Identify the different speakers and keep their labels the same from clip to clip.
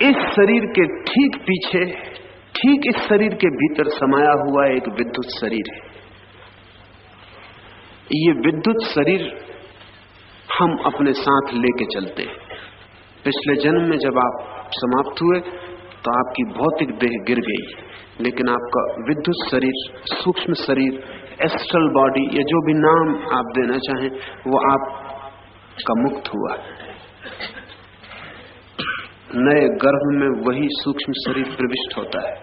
Speaker 1: इस शरीर के ठीक पीछे, ठीक इस शरीर के भीतर समाया हुआ एक विद्युत शरीर है। ये विद्युत शरीर हम अपने साथ लेके चलते हैं। पिछले जन्म में जब आप समाप्त हुए तो आपकी भौतिक देह गिर गई, लेकिन आपका विद्युत शरीर, सूक्ष्म शरीर, एस्ट्रल बॉडी या जो भी नाम आप देना चाहें, वो आपका मुक्त हुआ। नए गर्भ में वही सूक्ष्म शरीर प्रविष्ट होता है।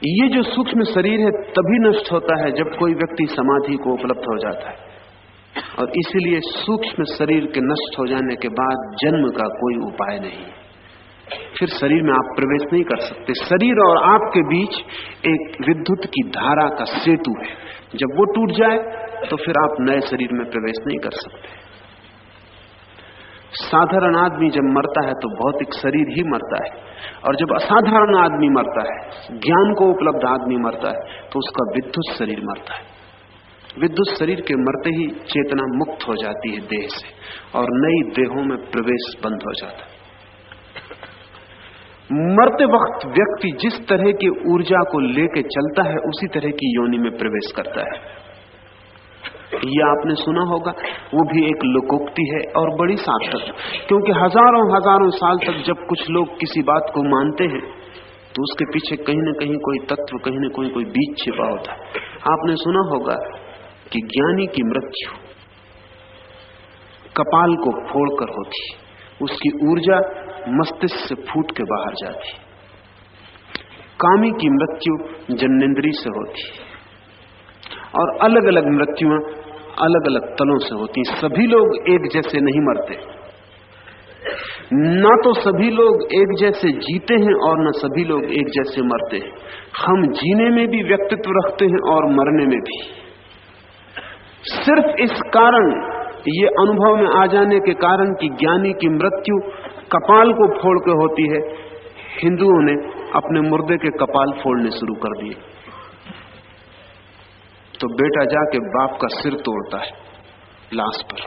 Speaker 1: ये जो सूक्ष्म शरीर है तभी नष्ट होता है जब कोई व्यक्ति समाधि को उपलब्ध हो जाता है, और इसीलिए सूक्ष्म शरीर के नष्ट हो जाने के बाद जन्म का कोई उपाय नहीं। फिर शरीर में आप प्रवेश नहीं कर सकते। शरीर और आपके बीच एक विद्युत की धारा का सेतु है, जब वो टूट जाए तो फिर आप नए शरीर में प्रवेश नहीं कर सकते। साधारण आदमी जब मरता है तो भौतिक शरीर ही मरता है, और जब असाधारण आदमी मरता है, ज्ञान को उपलब्ध आदमी मरता है, तो उसका विद्युत शरीर मरता है। विद्युत शरीर के मरते ही चेतना मुक्त हो जाती है देह से, और नई देहों में प्रवेश बंद हो जाता है। मरते वक्त व्यक्ति जिस तरह की ऊर्जा को लेके चलता है उसी तरह की योनि में प्रवेश करता है। ये आपने सुना होगा, वो भी एक लोकोक्ति है और बड़ी सार्थक, क्योंकि हजारों हजारों साल तक जब कुछ लोग किसी बात को मानते हैं तो उसके पीछे कहीं न कहीं कोई तत्व, कहीं न कहीं कोई बीज छिपा होता है। आपने सुना होगा कि ज्ञानी की मृत्यु कपाल को फोड़कर होती, उसकी ऊर्जा मस्तिष्क से फूट के बाहर जाती। कामी की मृत्यु जन्नेन्द्रिय से होती, और अलग अलग मृत्युआं अलग अलग तलों से होती। सभी लोग एक जैसे नहीं मरते, ना तो सभी लोग एक जैसे जीते हैं और ना सभी लोग एक जैसे मरते हैं। हम जीने में भी व्यक्तित्व रखते हैं और मरने में भी। सिर्फ इस कारण, ये अनुभव में आ जाने के कारण कि ज्ञानी की मृत्यु कपाल को फोड़ के होती है, हिंदुओं ने अपने मुर्दे के कपाल फोड़ने शुरू कर दिए। तो बेटा जाके बाप का सिर तोड़ता है लाश पर।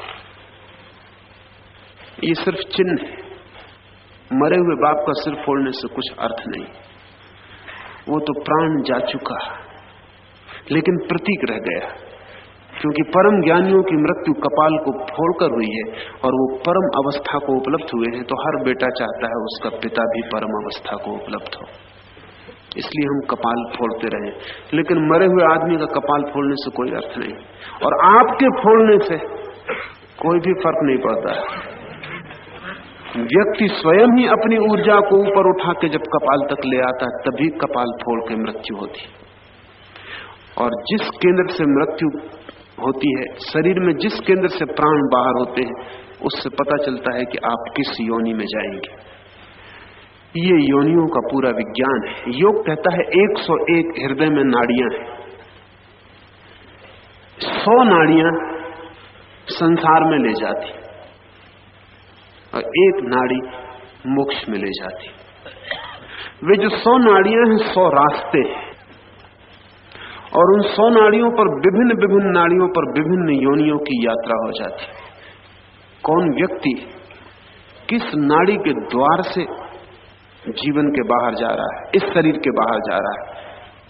Speaker 1: ये सिर्फ चिन्ह है, मरे हुए बाप का सिर फोड़ने से कुछ अर्थ नहीं। वो तो प्राण जा चुका, लेकिन प्रतीक रह गया, क्योंकि परम ज्ञानियों की मृत्यु कपाल को फोड़कर हुई है और वो परम अवस्था को उपलब्ध हुए हैं। तो हर बेटा चाहता है उसका पिता भी परम अवस्था को उपलब्ध हो, इसलिए हम कपाल फोड़ते रहे। लेकिन मरे हुए आदमी का कपाल फोड़ने से कोई अर्थ नहीं, और आपके फोड़ने से कोई भी फर्क नहीं पड़ता। व्यक्ति स्वयं ही अपनी ऊर्जा को ऊपर उठा के जब कपाल तक ले आता है, तभी कपाल फोड़ के मृत्यु होती। और जिस केंद्र से मृत्यु होती है, शरीर में जिस केंद्र से प्राण बाहर होते हैं, उससे पता चलता है कि आप किस योनि में जाएंगे। ये योनियों का पूरा विज्ञान है। योग कहता है 101 हृदय में नाड़ियां हैं। 100 नाड़ियां संसार में ले जाती और एक नाड़ी मोक्ष में ले जाती। वे जो 100 नाड़ियां हैं, 100 रास्ते हैं, और उन 100 नाड़ियों पर विभिन्न नाड़ियों पर विभिन्न योनियों की यात्रा हो जाती। कौन व्यक्ति किस नाड़ी के द्वार से जीवन के बाहर जा रहा है, इस शरीर के बाहर जा रहा है,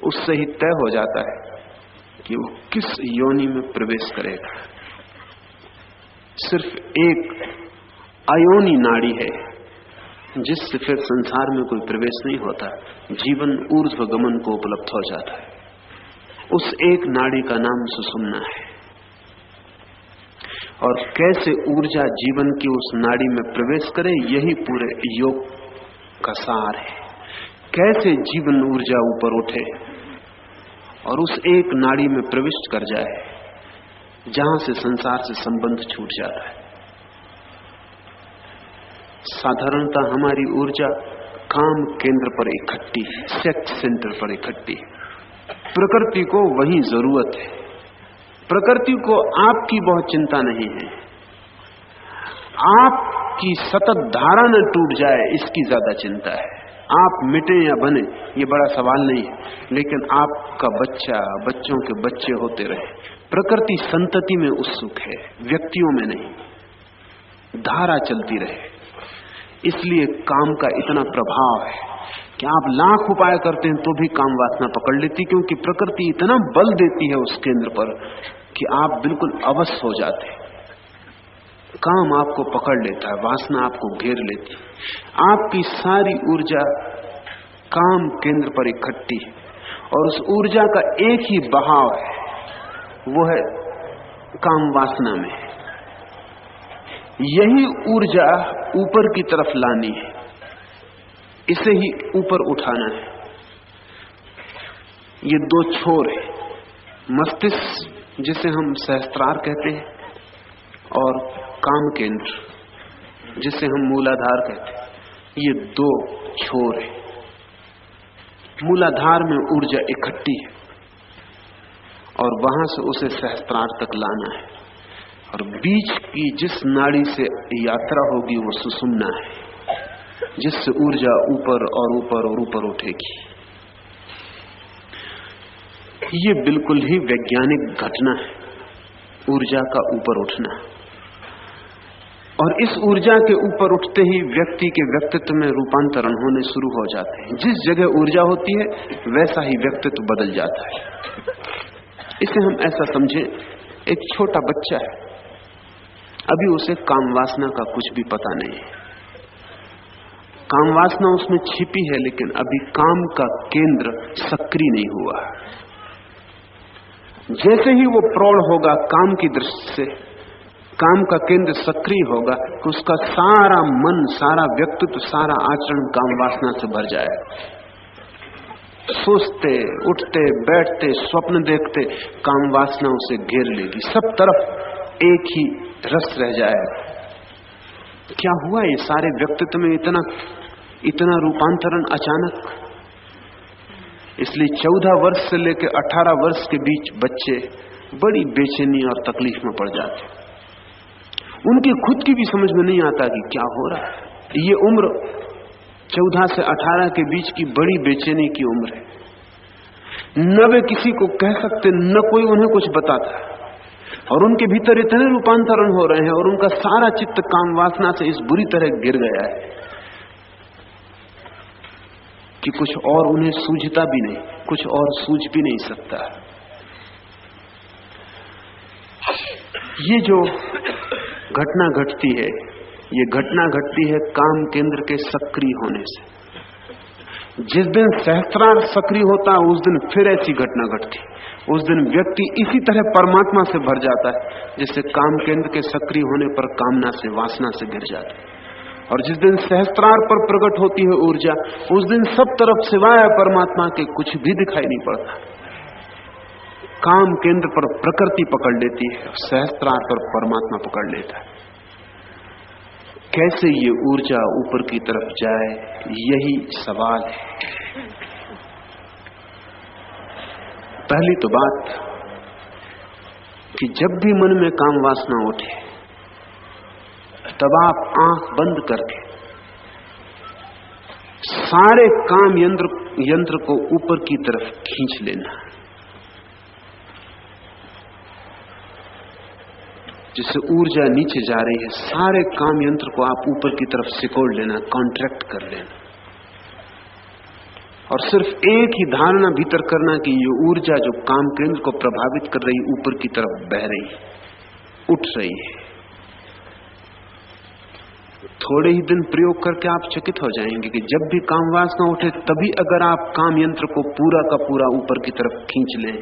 Speaker 1: उससे ही तय हो जाता है कि वो किस योनि में प्रवेश करेगा। सिर्फ एक अयोनि नाड़ी है जिससे फिर संसार में कोई प्रवेश नहीं होता, जीवन ऊर्ध्व गमन को उपलब्ध हो जाता है। उस एक नाड़ी का नाम सुषुम्ना है। और कैसे ऊर्जा जीवन की उस नाड़ी में प्रवेश करे, यही पूरे योग का सार है। कैसे जीवन ऊर्जा ऊपर उठे और उस एक नाड़ी में प्रविष्ट कर जाए जहां से संसार से संबंध छूट जाता है। साधारणतः हमारी ऊर्जा काम केंद्र पर इकट्ठी है, सेक्स सेंटर पर इकट्ठी है। प्रकृति को वही जरूरत है। प्रकृति को आपकी बहुत चिंता नहीं है, आपकी सतत धारा न टूट जाए इसकी ज्यादा चिंता है। आप मिटे या बने ये बड़ा सवाल नहीं है, लेकिन आपका बच्चा, बच्चों के बच्चे होते रहे। प्रकृति संतति में उत्सुक है, व्यक्तियों में नहीं। धारा चलती रहे, इसलिए काम का इतना प्रभाव है कि आप लाख उपाय करते हैं तो भी काम वासना पकड़ लेती, क्योंकि प्रकृति इतना बल देती है उस केंद्र पर कि आप बिल्कुल अवश्य हो जाते हैं। काम आपको पकड़ लेता है, वासना आपको घेर लेती है। आपकी सारी ऊर्जा काम केंद्र पर इकट्ठी है और उस ऊर्जा का एक ही बहाव है, वो है काम वासना में। यही ऊर्जा ऊपर की तरफ लानी है, इसे ही ऊपर उठाना है। ये दो छोर है, मस्तिष्क जिसे हम सहस्त्रार कहते हैं और काम केंद्र जिसे हम मूलाधार कहते हैं। ये दो छोर है। मूलाधार में ऊर्जा इकट्ठी है और वहां से उसे सहस्त्रार तक लाना है, और बीच की जिस नाड़ी से यात्रा होगी वो सुषुम्ना है, जिससे ऊर्जा ऊपर और ऊपर और ऊपर उठेगी। ये बिल्कुल ही वैज्ञानिक घटना है, ऊर्जा का ऊपर उठना। और इस ऊर्जा के ऊपर उठते ही व्यक्ति के व्यक्तित्व में रूपांतरण होने शुरू हो जाते हैं। जिस जगह ऊर्जा होती है वैसा ही व्यक्तित्व बदल जाता है। इसे हम ऐसा समझें, एक छोटा बच्चा है, अभी उसे काम वासना का कुछ भी पता नहीं है। काम वासना उसमें छिपी है, लेकिन अभी काम का केंद्र सक्रिय नहीं हुआ। जैसे ही वो प्रौढ़ होगा काम की दृष्टि से, काम का केंद्र सक्रिय होगा तो उसका सारा मन, सारा व्यक्तित्व, सारा आचरण काम वासना से भर जाएगा। सोचते, उठते, बैठते, स्वप्न देखते, काम वासना उसे घेर लेगी। सब तरफ एक ही रस रह जाएगा। क्या हुआ ये सारे व्यक्तित्व में इतना रूपांतरण अचानक? इसलिए 14 वर्ष से लेकर 18 वर्ष के बीच बच्चे बड़ी बेचैनी और तकलीफ में पड़ जाते। उनकी खुद की भी समझ में नहीं आता कि क्या हो रहा है। ये उम्र 14 से 18 के बीच की बड़ी बेचैनी की उम्र है। न वे किसी को कह सकते, न कोई उन्हें कुछ बताता, और उनके भीतर इतने रूपांतरण हो रहे हैं और उनका सारा चित्त काम वासना से इस बुरी तरह गिर गया है कि कुछ और उन्हें सूझता भी नहीं, कुछ और सूझ भी नहीं सकता। ये जो घटना घटती है, ये घटना घटती है काम केंद्र के सक्रिय होने से। जिस दिन सहस्त्रार सक्रिय होता है उस दिन फिर ऐसी घटना घटती है। उस दिन व्यक्ति इसी तरह परमात्मा से भर जाता है जिससे काम केंद्र के सक्रिय होने पर कामना से, वासना से गिर जाता है। और जिस दिन सहस्त्रार पर प्रकट होती है ऊर्जा, उस दिन सब तरफ सिवाय परमात्मा के कुछ भी दिखाई नहीं पड़ता। काम केंद्र पर प्रकृति पकड़ लेती है, सहस्त्रार पर परमात्मा पकड़ लेता है। कैसे ये ऊर्जा ऊपर की तरफ जाए, यही सवाल है। पहली तो बात कि जब भी मन में काम वासना उठे तब आप आंख बंद करके सारे काम यंत्र को ऊपर की तरफ खींच लेना, जिससे ऊर्जा नीचे जा रही है। सारे काम यंत्र को आप ऊपर की तरफ सिकोड़ लेना, कॉन्ट्रैक्ट कर लेना, और सिर्फ एक ही धारणा भीतर करना कि ये ऊर्जा जो काम केंद्र को प्रभावित कर रही, ऊपर की तरफ बह रही, उठ रही है। थोड़े ही दिन प्रयोग करके आप चकित हो जाएंगे कि जब भी काम वासना उठे तभी अगर आप काम यंत्र को पूरा का पूरा ऊपर की तरफ खींच लें,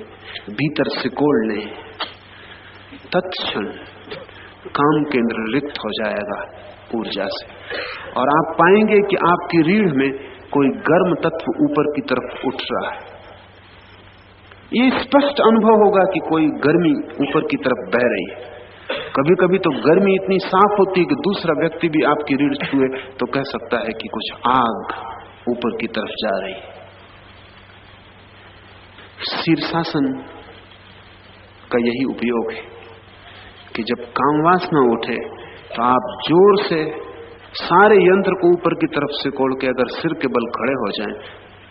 Speaker 1: भीतर सिकोड़ लें, तत्क्षण काम केंद्र रिक्त हो जाएगा ऊर्जा से, और आप पाएंगे कि आपकी रीढ़ में कोई गर्म तत्व ऊपर की तरफ उठ रहा है। ये स्पष्ट अनुभव होगा कि कोई गर्मी ऊपर की तरफ बह रही है। कभी कभी तो गर्मी इतनी साफ होती है कि दूसरा व्यक्ति भी आपकी रीढ़ छुए तो कह सकता है कि कुछ आग ऊपर की तरफ जा रही है। शीर्षासन का यही उपयोग है कि जब काम वासना उठे तो आप जोर से सारे यंत्र को ऊपर की तरफ सिकोड़ के अगर सिर के बल खड़े हो जाएं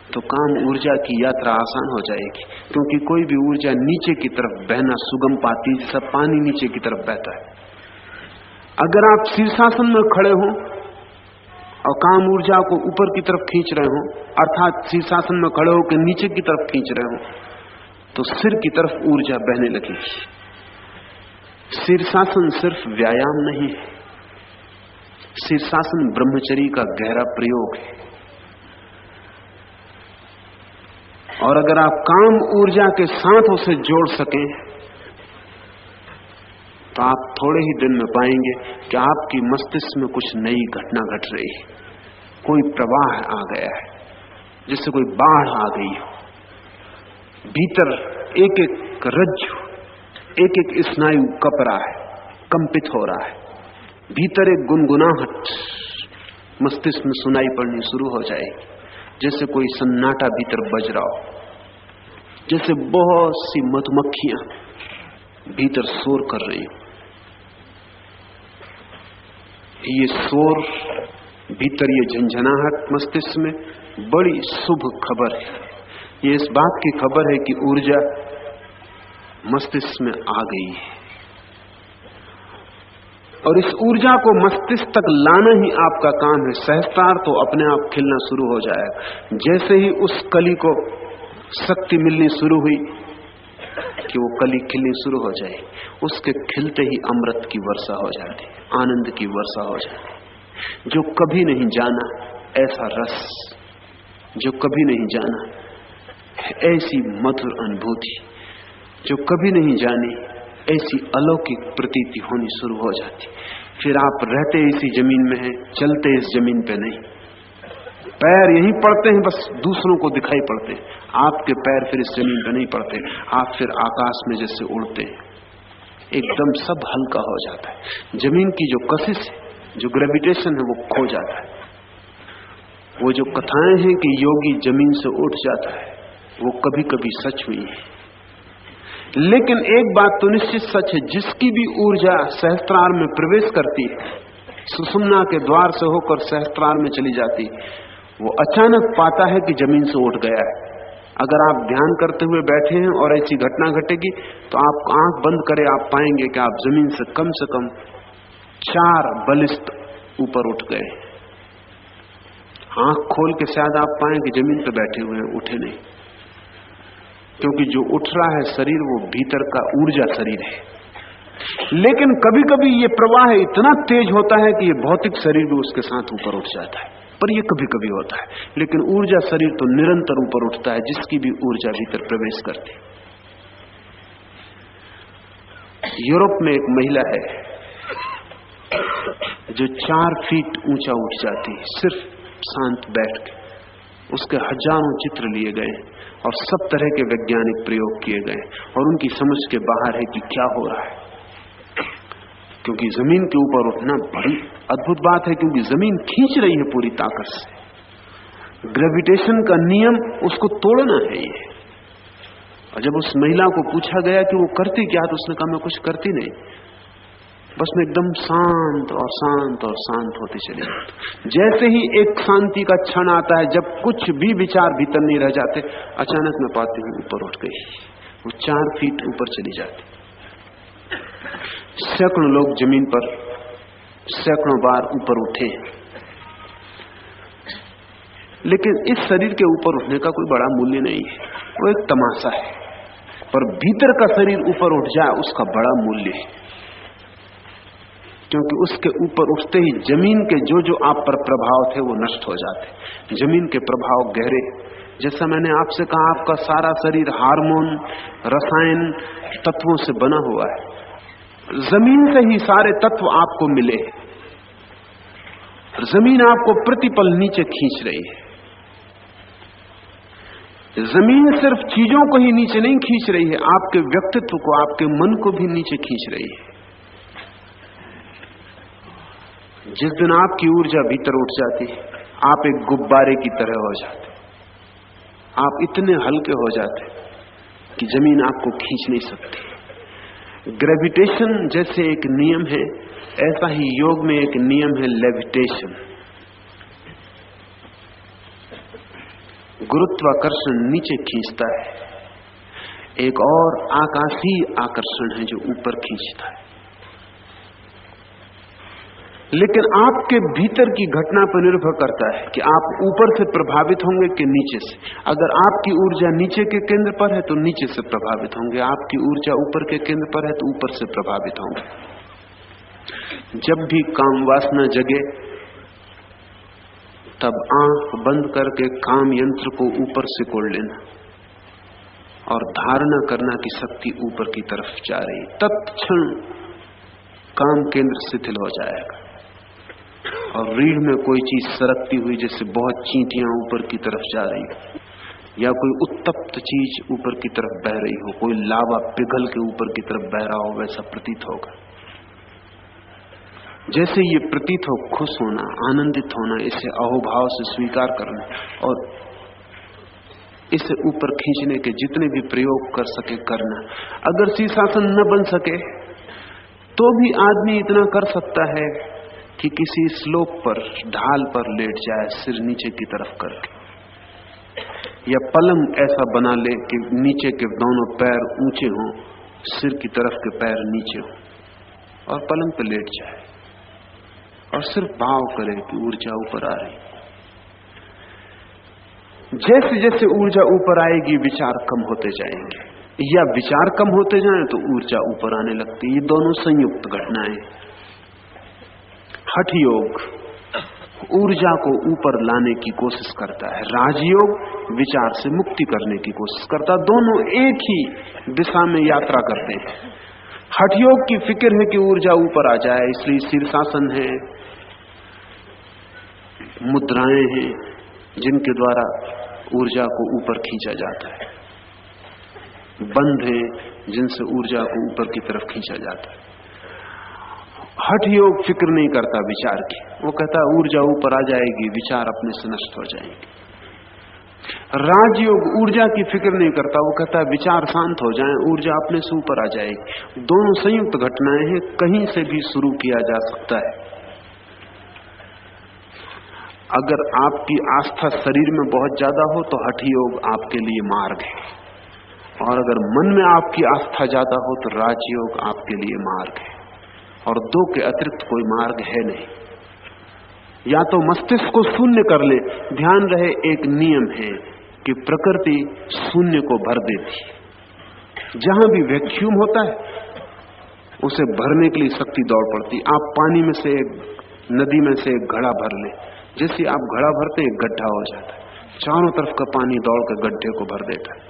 Speaker 1: तो काम ऊर्जा की यात्रा आसान हो जाएगी, क्योंकि कोई भी ऊर्जा नीचे की तरफ बहना सुगम पाती है, जैसा पानी नीचे की तरफ बहता है। अगर आप शीर्षासन में खड़े हो और काम ऊर्जा को ऊपर की तरफ खींच रहे हो, अर्थात शीर्षासन में खड़े होकर नीचे की तरफ खींच रहे हो, तो सिर की तरफ ऊर्जा बहने लगेगी। शीर्षासन सिर्फ व्यायाम नहीं है, शीर्षासन ब्रह्मचर्य का गहरा प्रयोग है। और अगर आप काम ऊर्जा के साथ उसे जोड़ सकें तो आप थोड़े ही दिन में पाएंगे कि आपकी मस्तिष्क में कुछ नई घटना घट रही है, कोई प्रवाह आ गया है, जिससे कोई बाढ़ आ गई हो। भीतर एक एक रज्जु, एक एक स्नायु कप रहा है, कंपित हो रहा है। भीतर एक गुनगुनाहट मस्तिष्क में सुनाई पड़नी शुरू हो जाएगी, जैसे कोई सन्नाटा भीतर बज रहा हो, जैसे बहुत सी मधुमक्खियां भीतर शोर कर रही हो। ये शोर भीतर, ये झंझनाहट मस्तिष्क में बड़ी शुभ खबर है। ये इस बात की खबर है कि ऊर्जा मस्तिष्क में आ गई है, और इस ऊर्जा को मस्तिष्क तक लाना ही आपका काम है। सहस्त्रार तो अपने आप खिलना शुरू हो जाएगा। जैसे ही उस कली को शक्ति मिलनी शुरू हुई कि वो कली खिलनी शुरू हो जाए, उसके खिलते ही अमृत की वर्षा हो जाती, आनंद की वर्षा हो जाती। जो कभी नहीं जाना ऐसा रस, जो कभी नहीं जाना ऐसी मधुर अनुभूति, जो कभी नहीं जानी ऐसी अलौकिक प्रतीति होनी शुरू हो जाती। फिर आप रहते इसी जमीन में हैं, चलते इस जमीन पे नहीं, पैर यहीं पड़ते हैं, बस दूसरों को दिखाई पड़ते हैं। आपके पैर फिर इस जमीन पे नहीं पड़ते, आप फिर आकाश में जैसे उड़ते हैं, एकदम सब हल्का हो जाता है। जमीन की जो कशिश है, जो ग्रेविटेशन है, वो खो जाता है। वो जो कथाएं हैं कि योगी जमीन से उठ जाता है, वो कभी कभी सच हुई है। लेकिन एक बात तो निश्चित सच है, जिसकी भी ऊर्जा सहस्त्रार में प्रवेश करती है, सुषुम्ना के द्वार से होकर सहस्त्रार में चली जाती, वो अचानक पाता है कि जमीन से उठ गया है। अगर आप ध्यान करते हुए बैठे हैं और ऐसी घटना घटेगी, तो आप आंख बंद करें, आप पाएंगे कि आप जमीन से कम 4 बलिष्ठ ऊपर उठ गए। आंख खोल के शायद आप पाएं कि जमीन पर बैठे हुए हैं, उठे नहीं, क्योंकि जो उठ रहा है शरीर, वो भीतर का ऊर्जा शरीर है। लेकिन कभी कभी ये प्रवाह इतना तेज होता है कि ये भौतिक शरीर भी उसके साथ ऊपर उठ जाता है, पर ये कभी कभी होता है। लेकिन ऊर्जा शरीर तो निरंतर ऊपर उठता है, जिसकी भी ऊर्जा भीतर प्रवेश करती। यूरोप में एक महिला है जो 4 फीट ऊंचा उठ जाती, सिर्फ शांत बैठ के। उसके हजारों चित्र लिए गए और सब तरह के वैज्ञानिक प्रयोग किए गए, और उनकी समझ के बाहर है कि क्या हो रहा है। क्योंकि जमीन के ऊपर उठना बड़ी अद्भुत बात है, क्योंकि जमीन खींच रही है पूरी ताकत से। ग्रेविटेशन का नियम उसको तोड़ना है ये। और जब उस महिला को पूछा गया कि वो करती क्या, तो उसने कहा मैं कुछ करती नहीं, बस मैं एकदम शांत और शांत और शांत होती चली जाती। जैसे ही एक शांति का क्षण आता है, जब कुछ भी विचार भीतर नहीं रह जाते, अचानक मैं पाती हूँ ऊपर उठ गई। वो 4 फीट ऊपर चली जाती। सैकड़ों लोग जमीन पर सैकड़ों बार ऊपर उठे, लेकिन इस शरीर के ऊपर उठने का कोई बड़ा मूल्य नहीं है, वो एक तमाशा है। पर भीतर का शरीर ऊपर उठ जाए, उसका बड़ा मूल्य है, क्योंकि उसके ऊपर उठते ही जमीन के जो आप पर प्रभाव थे वो नष्ट हो जाते। जमीन के प्रभाव गहरे, जैसा मैंने आपसे कहा, आपका सारा शरीर हार्मोन, रसायन, तत्वों से बना हुआ है। जमीन से ही सारे तत्व आपको मिले। जमीन आपको प्रतिपल नीचे खींच रही है। जमीन सिर्फ चीजों को ही नीचे नहीं खींच रही है, आपके व्यक्तित्व को, आपके मन को भी नीचे खींच रही है। जिस दिन आपकी ऊर्जा भीतर उठ जाती है, आप एक गुब्बारे की तरह हो जाते, आप इतने हल्के हो जाते कि जमीन आपको खींच नहीं सकती। ग्रेविटेशन जैसे एक नियम है, ऐसा ही योग में एक नियम है लेविटेशन। गुरुत्वाकर्षण नीचे खींचता है, एक और आकाशीय आकर्षण है जो ऊपर खींचता है। लेकिन आपके भीतर की घटना पर निर्भर करता है कि आप ऊपर से प्रभावित होंगे कि नीचे से। अगर आपकी ऊर्जा नीचे के केंद्र पर है तो नीचे से प्रभावित होंगे, आपकी ऊर्जा ऊपर के केंद्र पर है तो ऊपर से प्रभावित होंगे। जब भी काम वासना जगे तब आंख बंद करके काम यंत्र को ऊपर से कोड़ लेना और धारणा करना कि शक्ति ऊपर की तरफ जा रही। तत्क्षण काम केंद्र शिथिल हो जाएगा और रीढ़ में कोई चीज सरकती हुई जैसे बहुत चींटियां ऊपर की तरफ जा रही हो, या कोई उत्तप्त चीज ऊपर की तरफ बह रही हो, कोई लावा पिघल के ऊपर की तरफ बह रहा हो, वैसा प्रतीत होगा। जैसे ये प्रतीत हो, खुश होना, आनंदित होना, इसे अहोभाव से स्वीकार करना और इसे ऊपर खींचने के जितने भी प्रयोग कर सके करना। अगर शीर्षासन न बन सके तो भी आदमी इतना कर सकता है कि किसी स्लोप पर, ढाल पर लेट जाए, सिर नीचे की तरफ करके, या पलंग ऐसा बना ले कि नीचे के दोनों पैर ऊंचे हों, सिर की तरफ के पैर नीचे हों, और पलंग पर लेट जाए और सिर्फ भाव करे कि ऊर्जा ऊपर आ रही। जैसे जैसे ऊर्जा ऊपर आएगी विचार कम होते जाएंगे, या विचार कम होते जाएं तो ऊर्जा ऊपर आने लगती। ये दोनों संयुक्त घटनाएं। हठ योग ऊर्जा को ऊपर लाने की कोशिश करता है, राजयोग विचार से मुक्ति करने की कोशिश करता है। दोनों एक ही दिशा में यात्रा करते हैं। हठ योग की फिक्र है कि ऊर्जा ऊपर आ जाए, इसलिए शीर्षासन है, मुद्राएं हैं जिनके द्वारा ऊर्जा को ऊपर खींचा जाता है, बंध है जिनसे ऊर्जा को ऊपर की तरफ खींचा जाता है। हठ योग फिक्र नहीं करता विचार की, वो कहता है ऊर्जा ऊपर आ जाएगी, विचार अपने से नष्ट हो जाएंगे। राजयोग ऊर्जा की फिक्र नहीं करता, वो कहता है विचार शांत हो जाएं, ऊर्जा अपने से ऊपर आ जाएगी। दोनों संयुक्त घटनाएं हैं, कहीं से भी शुरू किया जा सकता है। अगर आपकी आस्था शरीर में बहुत ज्यादा हो तो हठ योग आपके लिए मार्ग है, और अगर मन में आपकी आस्था ज्यादा हो तो राजयोग आपके लिए मार्ग है, और दो के अतिरिक्त कोई मार्ग है नहीं। या तो मस्तिष्क को शून्य कर ले, ध्यान रहे एक नियम है कि प्रकृति शून्य को भर देती। जहां भी वैक्यूम होता है उसे भरने के लिए शक्ति दौड़ पड़ती। आप पानी में से नदी में से एक घड़ा भर ले, जैसे आप घड़ा भरते एक गड्ढा हो जाता है, चारों तरफ का पानी दौड़ कर गड्ढे को भर देता है।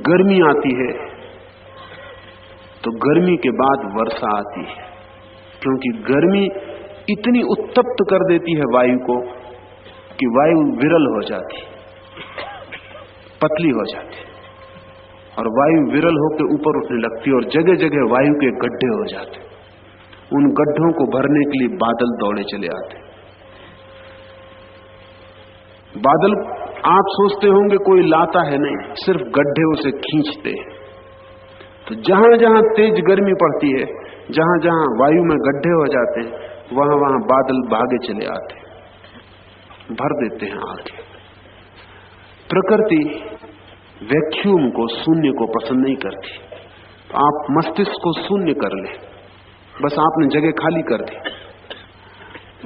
Speaker 1: गर्मी आती है तो गर्मी के बाद वर्षा आती है, क्योंकि गर्मी इतनी उत्तप्त कर देती है वायु को कि वायु विरल हो जाती, पतली हो जाती, और वायु विरल होकर ऊपर उठने लगती और जगह जगह वायु के गड्ढे हो जाते। उन गड्ढों को भरने के लिए बादल दौड़े चले आते। बादल आप सोचते होंगे कोई लाता है, नहीं, सिर्फ गड्ढे उसे खींचते हैं। तो जहां जहां तेज गर्मी पड़ती है, जहां जहां वायु में गड्ढे हो जाते हैं, वहां वहां बादल भागे चले आते, भर देते हैं आगे। प्रकृति वैक्यूम को, शून्य को पसंद नहीं करती। तो आप मस्तिष्क को शून्य कर ले, बस आपने जगह खाली कर दी,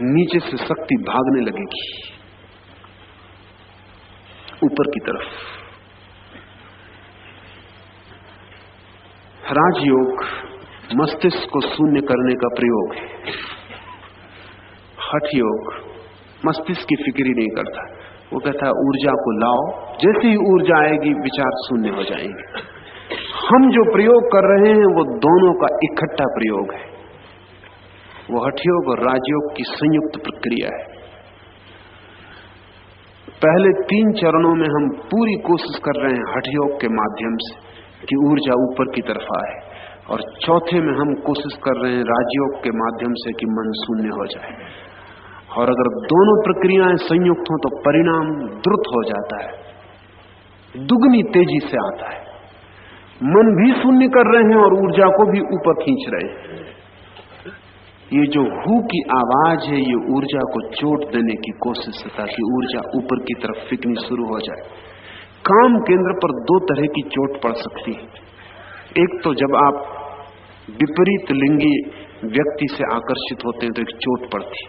Speaker 1: नीचे से शक्ति भागने लगेगी ऊपर की तरफ। राजयोग मस्तिष्क को शून्य करने का प्रयोग है। हठ योग मस्तिष्क की फिक्र ही नहीं करता, वो कहता है ऊर्जा को लाओ, जैसे ही ऊर्जा आएगी विचार शून्य हो जाएंगे। हम जो प्रयोग कर रहे हैं वो दोनों का इकट्ठा प्रयोग है, वो हठ योग और राजयोग की संयुक्त प्रक्रिया है। पहले 3 चरणों में हम पूरी कोशिश कर रहे हैं हठ योग के माध्यम से कि ऊर्जा ऊपर की तरफ आए, और चौथे में हम कोशिश कर रहे हैं राजयोग के माध्यम से कि मन शून्य हो जाए। और अगर दोनों प्रक्रियाएं संयुक्त हों तो परिणाम द्रुत हो जाता है, दुगनी तेजी से आता है। मन भी शून्य कर रहे हैं और ऊर्जा को भी ऊपर खींच रहे हैं। ये जो हु की आवाज है, ये ऊर्जा को चोट देने की कोशिश है ताकि ऊर्जा ऊपर की तरफ फेंकनी शुरू हो जाए। काम केंद्र पर 2 तरह की चोट पड़ सकती है। एक तो जब आप विपरीत लिंगी व्यक्ति से आकर्षित होते हैं तो एक चोट पड़ती।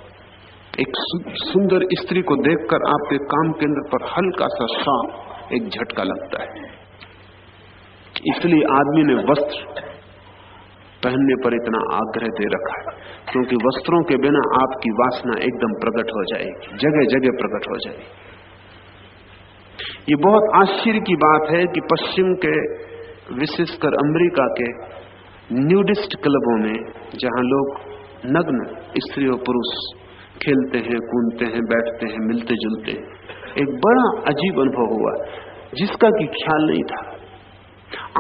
Speaker 1: एक सुंदर स्त्री को देखकर आपके काम केंद्र पर हल्का सा शॉक, एक झटका लगता है। इसलिए आदमी ने वस्त्र पहनने पर इतना आग्रह दे रखा है, क्योंकि वस्त्रों के बिना आपकी वासना एकदम प्रकट हो जाएगी, जगह जगह प्रकट हो जाएगी। ये बहुत आश्चर्य की बात है कि पश्चिम के, विशेषकर अमेरिका के न्यूडिस्ट क्लबों में, जहां लोग नग्न स्त्री और पुरुष खेलते हैं, कूदते हैं, बैठते हैं, मिलते जुलते हैं, एक बड़ा अजीब अनुभव हुआ जिसका कि ख्याल नहीं था।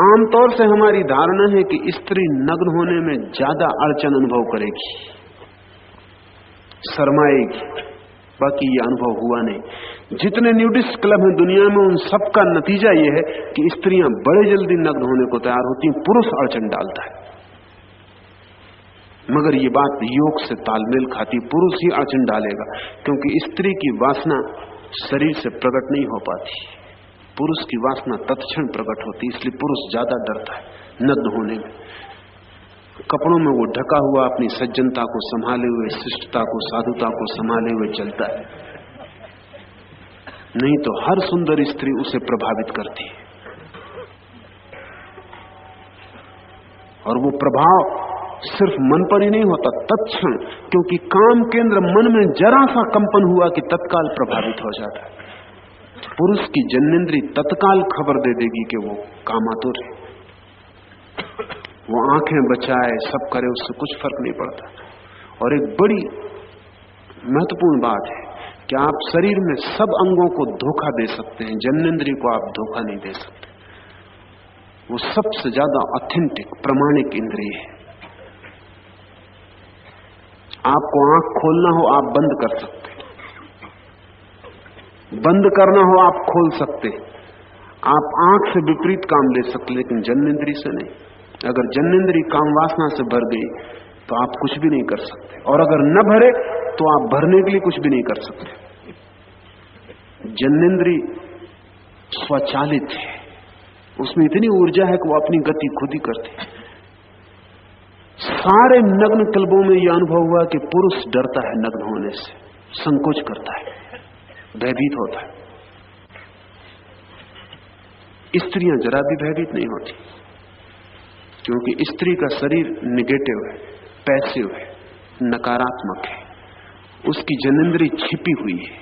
Speaker 1: आमतौर से हमारी धारणा है कि स्त्री नग्न होने में ज्यादा अड़चन अनुभव करेगी, शर्माएगी, बाकी ये अनुभव हुआ नहीं। जितने न्यूडिस्ट क्लब हैं दुनिया में, उन सबका नतीजा ये है कि स्त्रियां बड़े जल्दी नग्न होने को तैयार होती हैं, पुरुष अड़चन डालता है। मगर ये बात योग से तालमेल खाती, पुरुष ही अड़चन डालेगा, क्योंकि स्त्री की वासना शरीर से प्रकट नहीं हो पाती, पुरुष की वासना तत्क्षण प्रकट होती, इसलिए पुरुष ज्यादा डरता है नग्न होने में। कपड़ों में वो ढका हुआ अपनी सज्जनता को संभाले हुए, शिष्टता को, साधुता को संभाले हुए चलता है, नहीं तो हर सुंदर स्त्री उसे प्रभावित करती है। और वो प्रभाव सिर्फ मन पर ही नहीं होता, तत्क्षण, क्योंकि काम केंद्र मन में जरा सा कंपन हुआ कि तत्काल प्रभावित हो जाता है। पुरुष की जननेंद्री तत्काल खबर दे देगी कि वो कामातुर है, वो आंखें बचाए, सब करे, उससे कुछ फर्क नहीं पड़ता। और एक बड़ी महत्वपूर्ण बात है कि आप शरीर में सब अंगों को धोखा दे सकते हैं, जननेंद्री को आप धोखा नहीं दे सकते। वो सबसे ज्यादा ऑथेंटिक, प्रामाणिक इंद्रिय है। आपको आंख खोलना हो आप बंद कर सकते, बंद करना हो आप खोल सकते, आप आंख से विपरीत काम ले सकते, लेकिन जननेंद्री से नहीं। अगर जननेंद्री काम वासना से भर गई तो आप कुछ भी नहीं कर सकते, और अगर न भरे तो आप भरने के लिए कुछ भी नहीं कर सकते। जननेंद्री स्वचालित है, उसमें इतनी ऊर्जा है कि वो अपनी गति खुद ही करती है। सारे नग्न क्लबों में यह अनुभव हुआ कि पुरुष डरता है नग्न होने से, संकोच करता है, भयभीत होता है। स्त्रियां जरा भी भयभीत नहीं होती, क्योंकि स्त्री का शरीर निगेटिव है, पैसिव है, नकारात्मक है, उसकी जननेंद्री छिपी हुई है,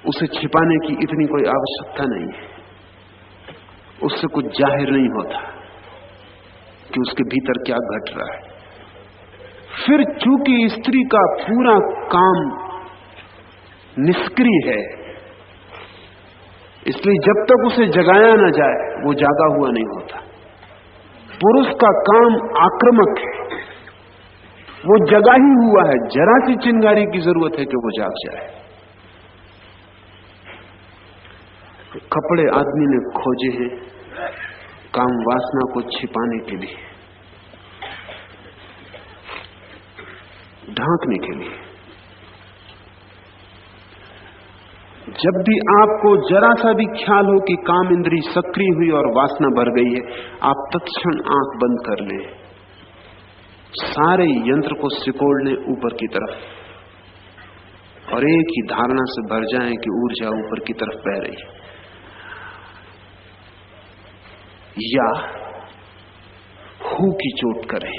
Speaker 1: उसे छिपाने की इतनी कोई आवश्यकता नहीं है, उससे कुछ जाहिर नहीं होता कि उसके भीतर क्या घट रहा है। फिर चूंकि स्त्री का पूरा काम निष्क्रिय है, इसलिए जब तक उसे जगाया ना जाए वो जागा हुआ नहीं होता। पुरुष का काम आक्रामक है, वो जगा ही हुआ है, जरा सी चिंगारी की जरूरत है कि वो जाग जाए। कपड़े आदमी ने खोजे हैं काम वासना को छिपाने के लिए, ढांकने के लिए। जब भी आपको जरा सा भी ख्याल हो कि काम इंद्री सक्रिय हुई और वासना भर गई है, आप तत्क्षण आंख बंद कर लें, सारे यंत्र को सिकोड़ लें ऊपर की तरफ, और एक ही धारणा से भर जाएं कि ऊर्जा ऊपर की तरफ बह रही है। या हु की चोट करें।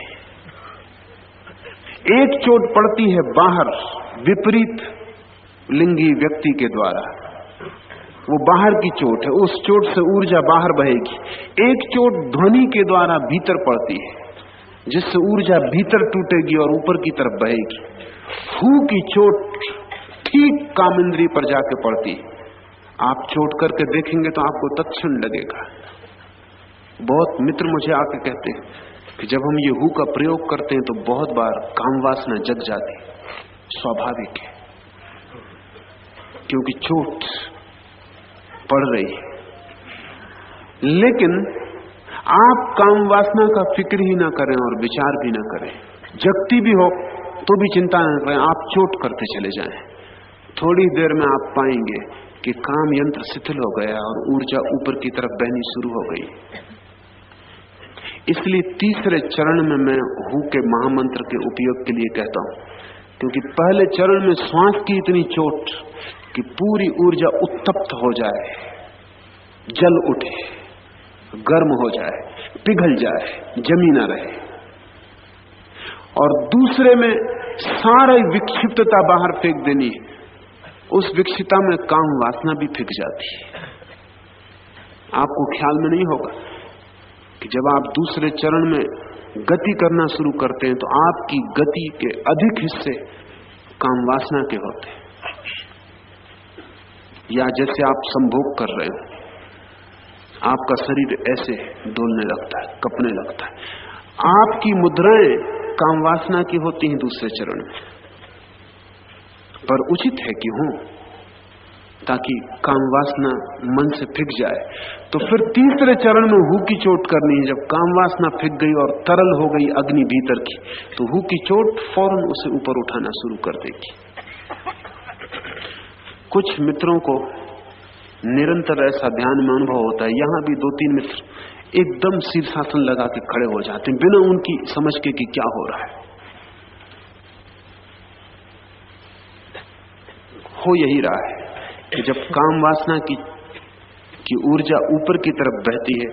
Speaker 1: एक चोट पड़ती है बाहर विपरीत लिंगी व्यक्ति के द्वारा, वो बाहर की चोट है, उस चोट से ऊर्जा बाहर बहेगी। एक चोट ध्वनि के द्वारा भीतर पड़ती है, जिससे ऊर्जा भीतर टूटेगी और ऊपर की तरफ बहेगी। हु की चोट ठीक काम इंद्रिय पर जाके पड़ती है। आप चोट करके देखेंगे तो आपको तत्क्षण लगेगा। बहुत मित्र मुझे आके कहते हैं कि जब हम ये हु का प्रयोग करते हैं तो बहुत बार काम वासना जग जाती, स्वाभाविक है, क्योंकि चोट पड़ रही है। लेकिन आप काम वासना का फिक्र ही ना करें और विचार भी ना करें, जगती भी हो तो भी चिंता न करें, आप चोट करते चले जाएं। थोड़ी देर में आप पाएंगे कि काम यंत्र शिथिल हो गया और ऊर्जा ऊपर की तरफ बहनी शुरू हो गई। इसलिए तीसरे चरण में मैं हूं के महामंत्र के उपयोग के लिए कहता हूं, क्योंकि पहले चरण में श्वास की इतनी चोट कि पूरी ऊर्जा उत्तप्त हो जाए, जल उठे, गर्म हो जाए, पिघल जाए, जमी ना रहे। और दूसरे में सारी विक्षिप्तता बाहर फेंक देनी है। उस विक्षिप्तता में काम वासना भी फेंक जाती है। आपको ख्याल में नहीं होगा कि जब आप दूसरे चरण में गति करना शुरू करते हैं तो आपकी गति के अधिक हिस्से काम वासना के होते हैं। या जैसे आप संभोग कर रहे हो, आपका शरीर ऐसे डोलने लगता है, कपने लगता है। आपकी मुद्राएं काम वासना की होती हैं दूसरे चरण में, पर उचित है कि हो, ताकि काम वासना मन से फिक जाए। तो फिर तीसरे चरण में हु की चोट करनी है। जब काम वासना फिक गई और तरल हो गई अग्नि भीतर की, तो हु की चोट फौरन उसे ऊपर उठाना शुरू कर देगी। कुछ मित्रों को निरंतर ऐसा ध्यान में अनुभव होता है। यहां भी 2-3 मित्र एकदम शीर्षासन लगा के खड़े हो जाते हैं बिना उनकी समझ के कि क्या हो रहा है। हो यही रहा है कि जब काम वासना की ऊर्जा ऊपर की तरफ बहती है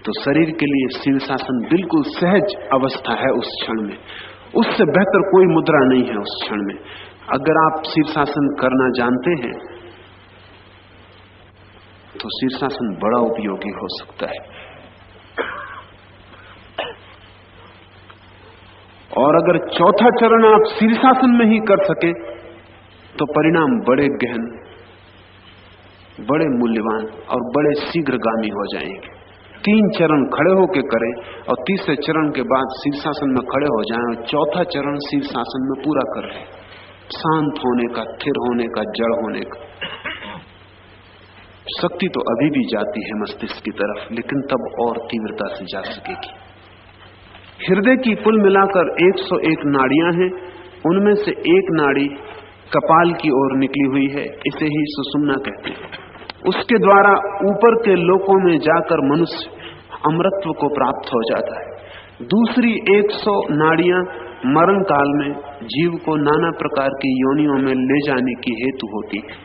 Speaker 1: तो शरीर के लिए शीर्षासन बिल्कुल सहज अवस्था है उस क्षण में। उससे बेहतर कोई मुद्रा नहीं है उस क्षण में। अगर आप शीर्षासन करना जानते हैं तो शीर्षासन बड़ा उपयोगी हो सकता है। और अगर चौथा चरण आप शीर्षासन में ही कर सके तो परिणाम बड़े गहन, बड़े मूल्यवान और बड़े शीघ्रगामी हो जाएंगे। 3 चरण खड़े होकर करें और तीसरे चरण के बाद शीर्षासन में खड़े हो जाएं और चौथा चरण शीर्षासन में पूरा कर लें, शांत होने का, स्थिर होने का, जड़ होने का। शक्ति तो अभी भी जाती है मस्तिष्क की तरफ, लेकिन तब और तीव्रता से जा सकेगी। हृदय की कुल मिलाकर 101 नाड़ियां हैं। उनमें से एक नाड़ी कपाल की ओर निकली हुई है, इसे ही सुषुम्ना कहते हैं। उसके द्वारा ऊपर के लोकों में जाकर मनुष्य अमरत्व को प्राप्त हो जाता है। दूसरी 100 नाड़ियां मरण काल में जीव को नाना प्रकार की योनियों में ले जाने की हेतु होती है।